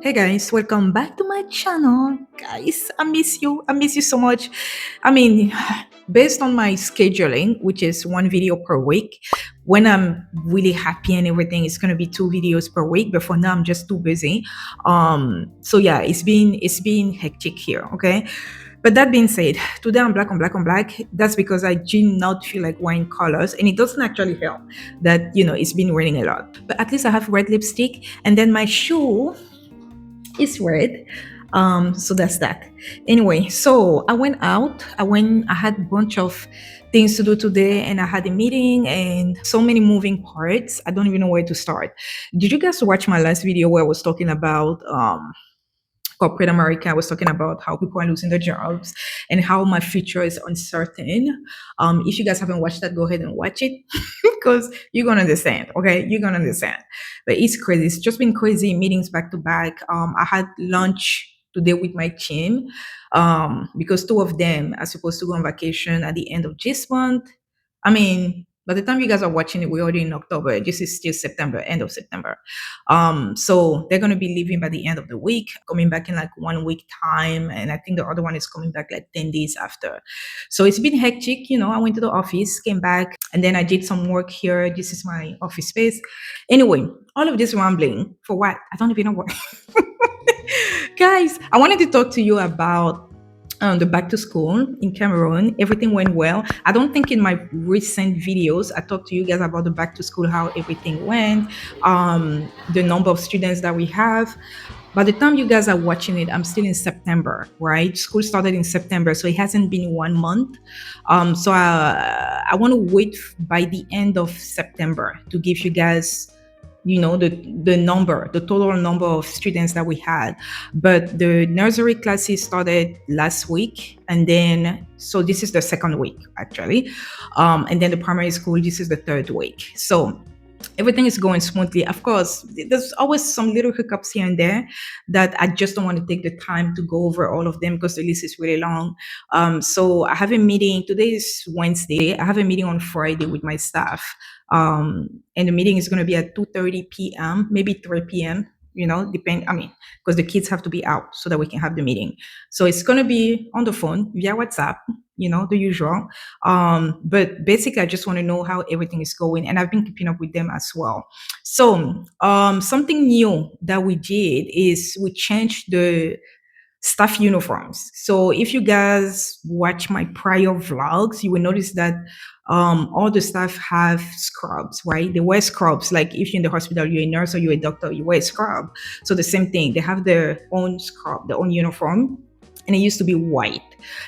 Hey guys, welcome back to my channel. Guys, I miss you. I miss you so much. I mean, based on my scheduling, which is one video per week, when I'm really happy and everything, it's gonna be two videos per week. But for now, I'm just too busy. So yeah, it's been hectic here. Okay. But that being said, today I'm black on black on black. That's because I do not feel like wearing colors, and it doesn't actually help that it's been raining a lot. But at least I have red lipstick, and then my shoe is red. So that's that. Anyway, so I went out. I had a bunch of things to do today, and I had a meeting and so many moving parts. I don't even know where to start. Did you guys watch my last video where I was talking about corporate America? I was talking about how people are losing their jobs and how my future is uncertain. If you guys haven't watched that, go ahead and watch it because you're gonna understand. Okay, you're gonna understand. But it's crazy. It's just been crazy. Meetings back to back. I had lunch today with my team because two of them are supposed to go on vacation at the end of this month. I mean, by the time you guys are watching it, we're already in October. This is still September, end of September. So they're gonna be leaving by the end of the week, coming back in like 1 week time, and I think the other one is coming back like 10 days after. So it's been hectic. I went to the office, came back, and then I did some work here. This is my office space. Anyway, all of this rambling for what? I don't even know what. Guys, I wanted to talk to you about the back to school in Cameroon. Everything went well. I don't think in my recent videos I talked to you guys about the back to school, how everything went, the number of students that we have. By the time you guys are watching it, I'm still in September, right? School started in September, so it hasn't been 1 month. So I want to wait by the end of September to give you guys the total number of students that we had. But the nursery classes started last week, and then so this is the second week actually, and then the primary school, this is the third week. So everything is going smoothly. Of course, there's always some little hiccups here and there that I just don't want to take the time to go over all of them because the list is really long. So I have a meeting. Today is Wednesday. I have a meeting on Friday with my staff. And the meeting is going to be at 2:30 p.m., maybe 3 p.m., depend. I mean, because the kids have to be out so that we can have the meeting. So it's going to be on the phone via WhatsApp, the usual. But basically, I just want to know how everything is going, and I've been keeping up with them as well. So, something new that we did is we changed the staff uniforms. So, if you guys watch my prior vlogs, you will notice that all the staff have scrubs, right? They wear scrubs. Like if you're in the hospital, you're a nurse or you're a doctor, you wear a scrub. So the same thing, they have their own scrub, their own uniform, and it used to be white.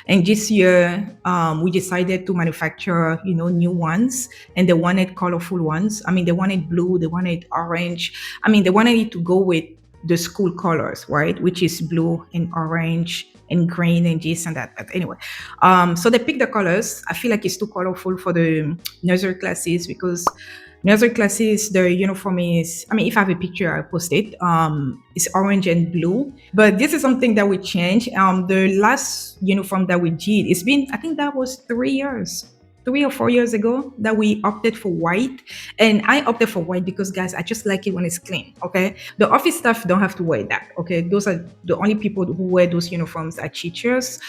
And this year, we decided to manufacture, new ones, and they wanted colorful ones. I mean, they wanted blue, they wanted orange. I mean, they wanted it to go with the school colors, right? Which is blue and orange and green and this and that. But anyway, so they picked the colors. I feel like it's too colorful for the nursery classes because nursery classes, the uniform is, I mean, if I have a picture, I'll post it. It's orange and blue. But this is something that we changed. The last uniform that we did, it's been, I think that was 3 or 4 years ago that we opted for white. And I opted for white because, guys, I just like it when it's clean, okay? The office staff don't have to wear that, okay? Those are the only people who wear those uniforms are teachers,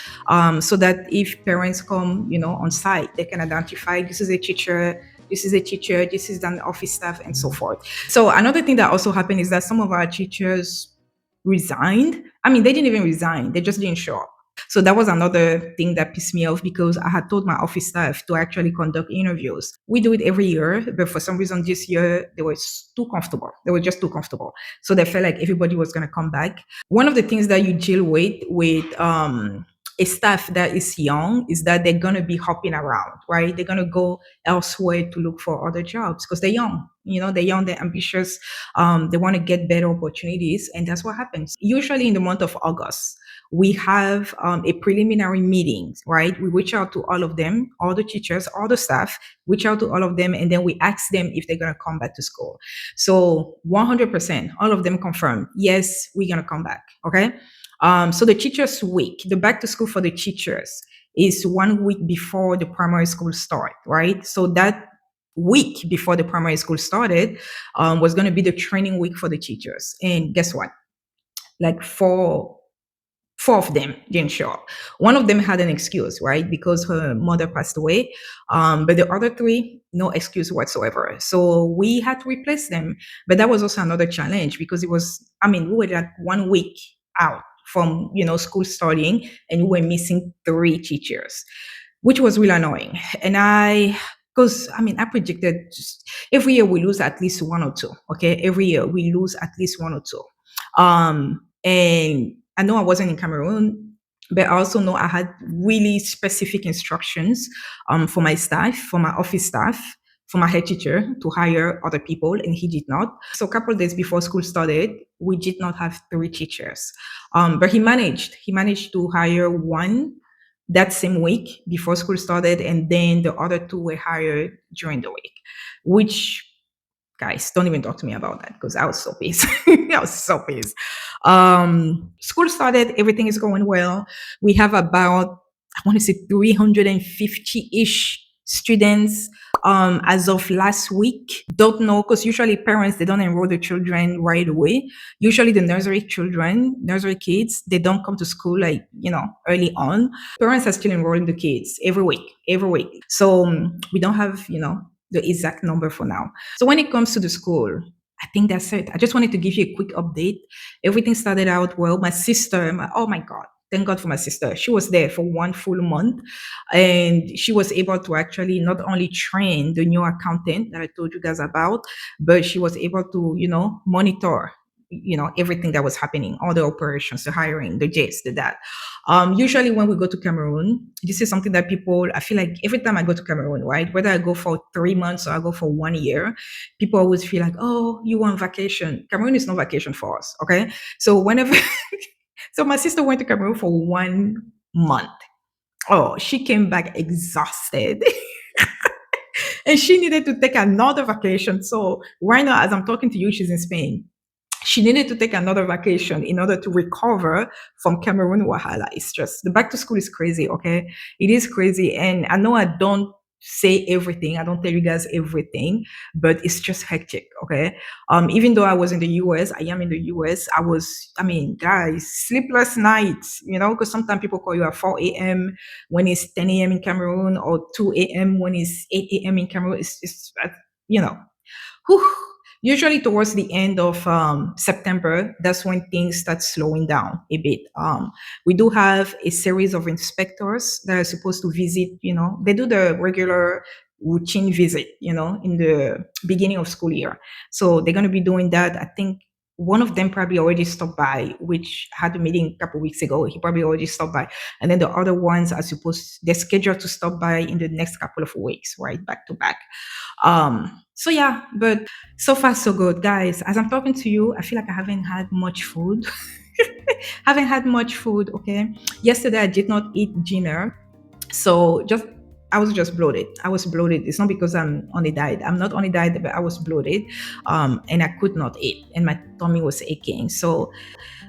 so that if parents come, on site, they can identify this is a teacher, this is a teacher, this is an office staff, and so forth. So another thing that also happened is that some of our teachers resigned. I mean, they didn't even resign, they just didn't show up. So that was another thing that pissed me off because I had told my office staff to actually conduct interviews. We do it every year, but for some reason this year they were too comfortable. They were just too comfortable. So they felt like everybody was going to come back. One of the things that you deal with a staff that is young is that they're going to be hopping around, right? They're going to go elsewhere to look for other jobs because they're young. They're young, they're ambitious, they want to get better opportunities, and that's what happens. Usually in the month of August, we have a preliminary meeting, right? We reach out to all of them, all the teachers, all the staff, reach out to all of them, and then we ask them if they're going to come back to school. So 100%, all of them confirm, yes, we're going to come back, okay? So the teachers' week, the back to school for the teachers is 1 week before the primary school start, right? So that week before the primary school started was going to be the training week for the teachers. And guess what? like four of them didn't show up. One of them had an excuse, right? Because her mother passed away. But the other three, no excuse whatsoever. So we had to replace them. But that was also another challenge because it was, I mean, we were like 1 week out from, school starting, and we were missing three teachers, which was really annoying. And because I mean, I predicted just every year we lose at least one or two. Okay, every year we lose at least one or two. And I know I wasn't in Cameroon, but I also know I had really specific instructions for my staff, for my office staff, for my head teacher to hire other people, and he did not. So a couple of days before school started, we did not have three teachers, but he managed. He managed to hire one that same week before school started, and then the other two were hired during the week, which guys, don't even talk to me about that because I was so pissed. I was so pissed. School started, everything is going well. We have about, I want to say 350-ish students as of last week. Don't know, because usually parents, they don't enroll the children right away. Usually the nursery children, nursery kids, they don't come to school like, early on. Parents are still enrolling the kids every week, every week. So we don't have, the exact number for now. So when it comes to the school, I think that's it. I just wanted to give you a quick update. Everything started out well. My sister, oh my God, thank God for my sister. She was there for 1 full month, and she was able to actually not only train the new accountant that I told you guys about, but she was able to, monitor, everything that was happening, all the operations, the hiring, the this, the that. Usually when we go to Cameroon, this is something that people, I feel like every time I go to Cameroon, right, whether I go for 3 months or I go for 1 year, people always feel like, oh, you want vacation. Cameroon is no vacation for us, okay? So whenever, so my sister went to Cameroon for 1 month. Oh, she came back exhausted. And she needed to take another vacation. So right now, as I'm talking to you, she's in Spain. She needed to take another vacation in order to recover from Cameroon Wahala. It's just the back to school is crazy, okay? It is crazy. And I know I don't say everything, I don't tell you guys everything, but it's just hectic, okay? Even though I was in the US, I am in the US, I mean, guys, sleepless nights, because sometimes people call you at 4 a.m. when it's 10 a.m. in Cameroon, or 2 a.m. when it's 8 a.m. in Cameroon. You know, whew. Usually towards the end of September, that's when things start slowing down a bit. We do have a series of inspectors that are supposed to visit, they do the regular routine visit, in the beginning of school year. So they're going to be doing that. I think one of them probably already stopped by, which had a meeting a couple weeks ago. He probably already stopped by. And then the other ones they're scheduled to stop by in the next couple of weeks, right? Back to back. So yeah, but so far so good, guys. As I'm talking to you, I feel like I haven't had much food. Haven't had much food. Okay. Yesterday I did not eat dinner, so I was just bloated. I was bloated. It's not because I'm on a diet. I'm not on a diet, but I was bloated, and I could not eat, and my tummy was aching. So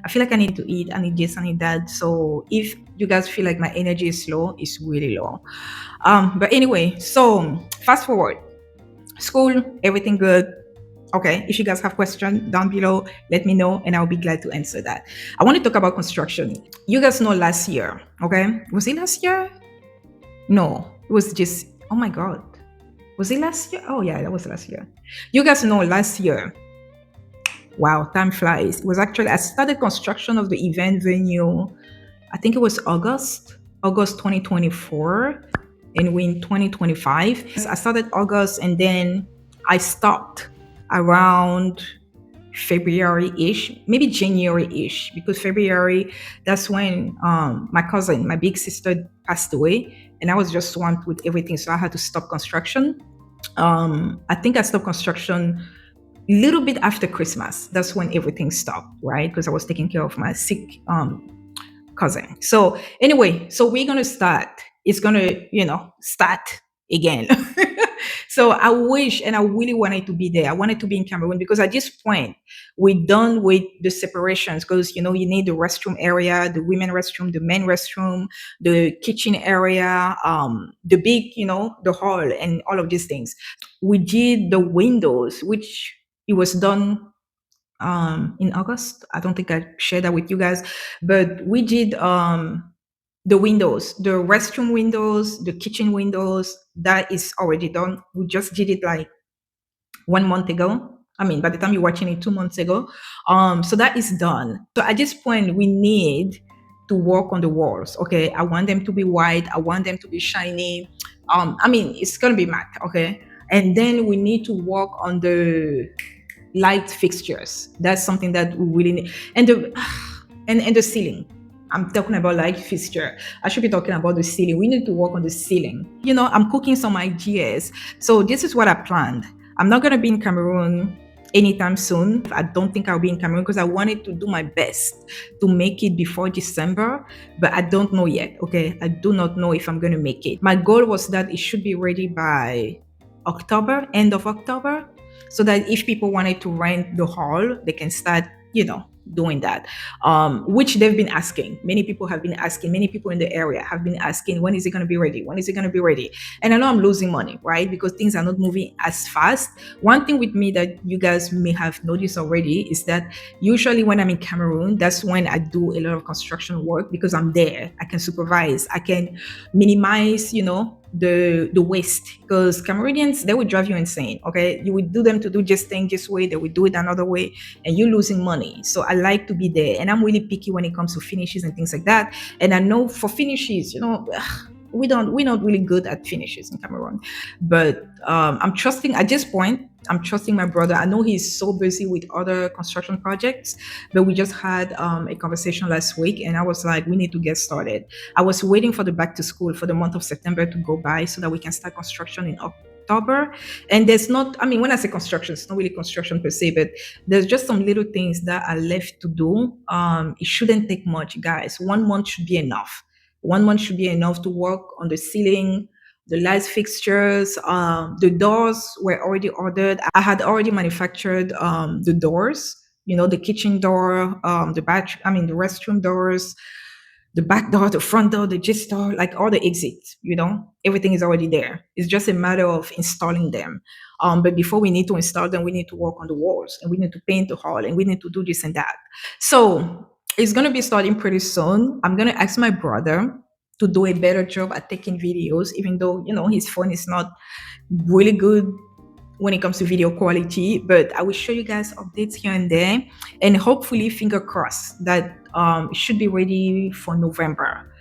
I feel like I need to eat. I need this. I need that. So if you guys feel like my energy is low, it's really low. But anyway, so fast forward. School, everything good. Okay, if you guys have questions down below, let me know and I'll be glad to answer that. I want to talk about construction. You guys know last year, okay? Was it last year? No, it was just, oh my God. Was it last year? Oh yeah, that was last year. You guys know last year. Wow, time flies. It was actually, I started construction of the event venue, I think it was August 2024. And we're in 2025. I started August and then I stopped around February-ish, maybe January-ish, because February, that's when my cousin, my big sister, passed away, and I was just swamped with everything, so I had to stop construction. I think I stopped construction a little bit after Christmas. That's when everything stopped, right? Because I was taking care of my sick cousin. So anyway, so we're gonna start. It's gonna, start again. So I wish, and I really wanted to be there. I wanted to be in Cameroon because at this point we're done with the separations, because you need the restroom area, the women restroom, the men restroom, the kitchen area, the big, the hall, and all of these things. We did the windows, which it was done in August. I don't think I shared that with you guys, but we did the windows, the restroom windows, the kitchen windows. That is already done. We just did it like 1 month ago. I mean, by the time you're watching it, 2 months ago. So that is done. So at this point, we need to work on the walls. Okay, I want them to be white. I want them to be shiny. I mean, it's gonna be matte. Okay, and then we need to work on the light fixtures. That's something that we really need. And the and the ceiling. I'm talking about light fixture. I should be talking about the ceiling. We need to work on the ceiling. I'm cooking some ideas. So this is what I planned. I'm not gonna be in Cameroon anytime soon. I don't think I'll be in Cameroon because I wanted to do my best to make it before December, but I don't know yet. Okay, I do not know if I'm gonna make it. My goal was that it should be ready by October, end of October, so that if people wanted to rent the hall, they can start, doing that, which they've been asking. Many people have been asking. Many people in the area have been asking, when is it going to be ready? When is it going to be ready? And I know I'm losing money, right? Because things are not moving as fast. One thing with me that you guys may have noticed already is that usually when I'm in Cameroon, that's when I do a lot of construction work because I'm there. I can supervise. I can minimize, the waste, because Cameroonians, they would drive you insane. Okay, you would do them to do just thing this way, they would do it another way, and you're losing money. So I like to be there, and I'm really picky when it comes to finishes and things like that. And I know for finishes, we're not really good at finishes in Cameroon, but I'm trusting at this point. I'm trusting my brother. I know he's so busy with other construction projects, but we just had a conversation last week, and I was like, we need to get started. I was waiting for the back to school for the month of September to go by so that we can start construction in October. And there's not, I mean, when I say construction, it's not really construction per se, but there's just some little things that are left to do. It shouldn't take much, guys. 1 month should be enough. 1 month should be enough to work on the ceiling, the light fixtures. The doors were already ordered. I had already manufactured the doors. The kitchen door, the restroom doors, the back door, the front door, the gist door, like all the exits. Everything is already there. It's just a matter of installing them. But before we need to install them, we need to work on the walls, and we need to paint the hall, and we need to do this and that. So it's going to be starting pretty soon. I'm going to ask my brother to do a better job at taking videos, even though, his phone is not really good when it comes to video quality. But I will show you guys updates here and there. And hopefully, finger crossed, that it should be ready for November.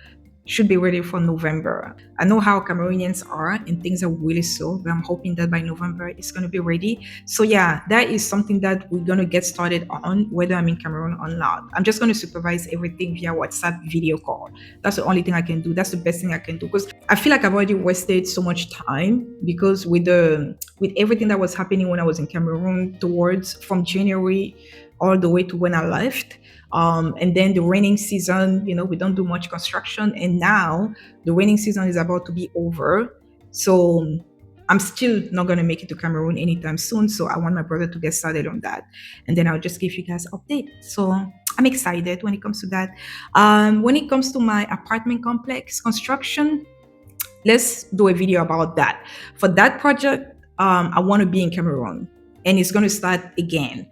Should be ready for November. I know how Cameroonians are, and things are really slow, but I'm hoping that by November it's going to be ready. So yeah, that is something that we're going to get started on, whether I'm in Cameroon or not. I'm just going to supervise everything via WhatsApp video call. That's the only thing I can do. That's the best thing I can do, because I feel like I've already wasted so much time, because with everything that was happening when I was in Cameroon, towards from January all the way to when I left. And then the raining season, we don't do much construction. And now the raining season is about to be over. So I'm still not going to make it to Cameroon anytime soon. So I want my brother to get started on that. And then I'll just give you guys update. So I'm excited when it comes to that. When it comes to my apartment complex construction, let's do a video about that. For that project, I want to be in Cameroon, and it's going to start again.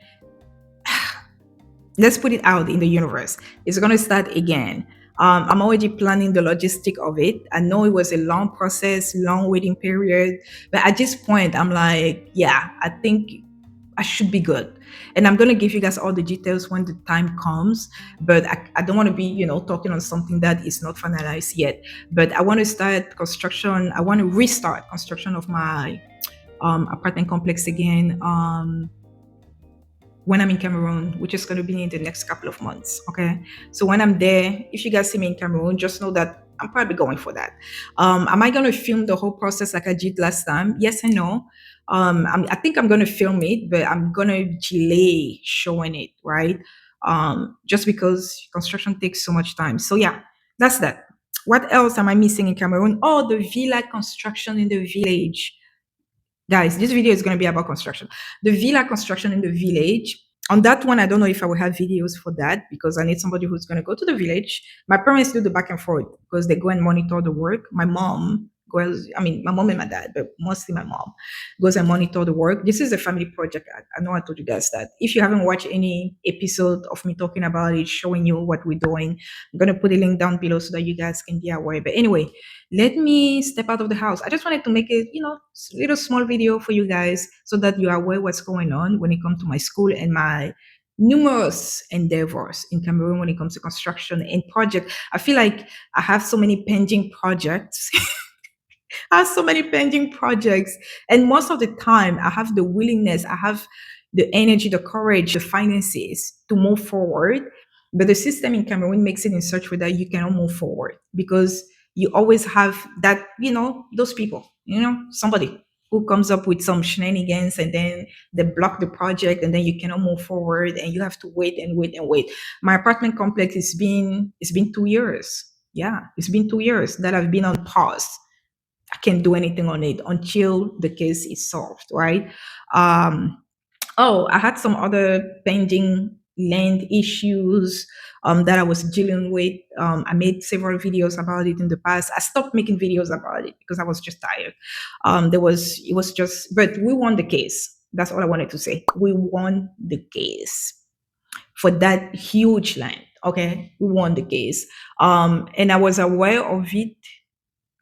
Let's put it out in the universe. It's going to start again. I'm already planning the logistic of it. I know it was a long process, long waiting period, but at this point, I'm like, yeah, I think I should be good. And I'm going to give you guys all the details when the time comes, but I don't want to be, talking on something that is not finalized yet. But I want to start construction. I want to restart construction of my apartment complex again. When I'm in Cameroon, which is going to be in the next couple of months. Okay. So when I'm there, if you guys see me in Cameroon, just know that I'm probably going for that. Am I going to film the whole process like I did last time? Yes and no. I think I'm going to film it, but I'm going to delay showing it, right? Just because construction takes so much time. So yeah, that's that. What else am I missing in Cameroon? Oh, the villa construction in the village. Guys, this video is going to be about construction. The villa construction in the village. On that one, I don't know if I will have videos for that, because I need somebody who's going to go to the village. My parents do the back and forth because they go and monitor the work. My mom goes, I mean, my mom and my dad, but mostly my mom goes and monitor the work. This is a family project. I know I told you guys that. If you haven't watched any episode of me talking about it, showing you what we're doing, I'm going to put a link down below so that you guys can be aware. But anyway, let me step out of the house. I just wanted to make a, little small video for you guys so that you are aware what's going on when it comes to my school and my numerous endeavors in Cameroon when it comes to construction and project. I feel like I have so many pending projects. I have so many pending projects. And most of the time, I have the willingness, I have the energy, the courage, the finances to move forward. But the system in Cameroon makes it in such way that you cannot move forward because you always have that, those people, somebody who comes up with some shenanigans and then they block the project and then you cannot move forward and you have to wait and wait and wait. My apartment complex it's been 2 years. Yeah, it's been 2 years that I've been on pause. I can't do anything on it until the case is solved, right? Um, oh, I had some other pending land issues that I was dealing with. I made several videos about it in the past. I stopped making videos about it because I was just tired. It was just, but we won the case. That's all I wanted to say. We won the case for that huge land. Okay, we won the case. And I was aware of it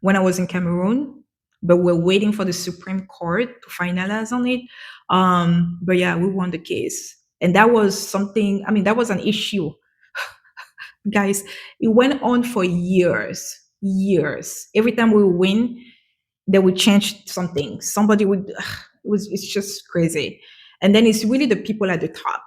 when I was in Cameroon, but we're waiting for the Supreme Court to finalize on it. But yeah, we won the case. And that was something, I mean, that was an issue. Guys, it went on for years, years. Every time we win, they would change something. Somebody would, it's just crazy. And then it's really the people at the top,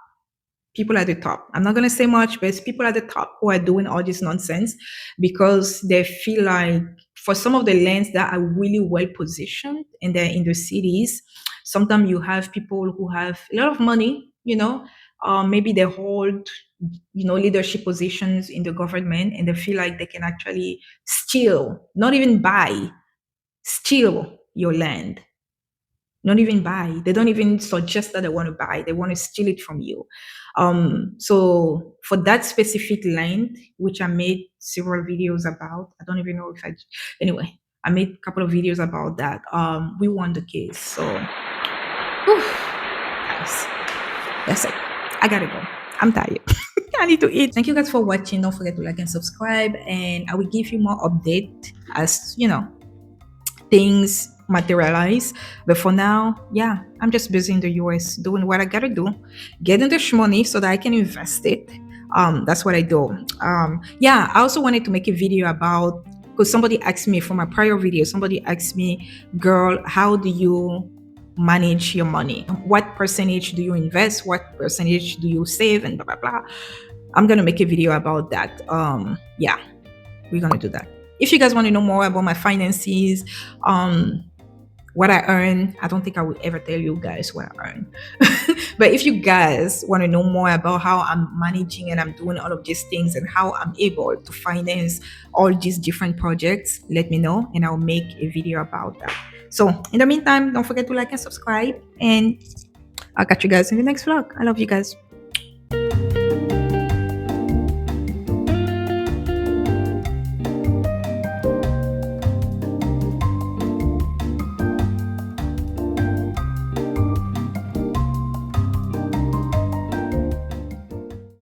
I'm not going to say much, but it's people at the top who are doing all this nonsense because they feel like for some of the lands that are really well positioned and they're in the cities, sometimes you have people who have a lot of money, maybe they hold, leadership positions in the government and they feel like they can actually steal, not even buy, steal your land. Not even buy. They don't even suggest that they want to buy. They want to steal it from you. So for that specific land, which I made several videos about, I don't even know if anyway, I made a couple of videos about that. We won the case. So, whew, guys, that's it. I gotta go. I'm tired. I need to eat. Thank you guys for watching. Don't forget to like and subscribe, and I will give you more update as things materialize. But for now, yeah, I'm just busy in the US doing what I gotta do, getting the money so that I can invest it. That's what I do. Yeah, I also wanted to make a video about, because somebody asked me from my prior video, somebody asked me, girl, how do you manage your money? What percentage do you invest? What percentage do you save? And blah blah blah. I'm gonna make a video about that. Yeah, we're gonna do that. If you guys want to know more about my finances, what I earn, I don't think I would ever tell you guys what I earn. But if you guys want to know more about how I'm managing and I'm doing all of these things and how I'm able to finance all these different projects, let me know and I'll make a video about that. So in the meantime, don't forget to like and subscribe, and I'll catch you guys in the next vlog. I love you guys.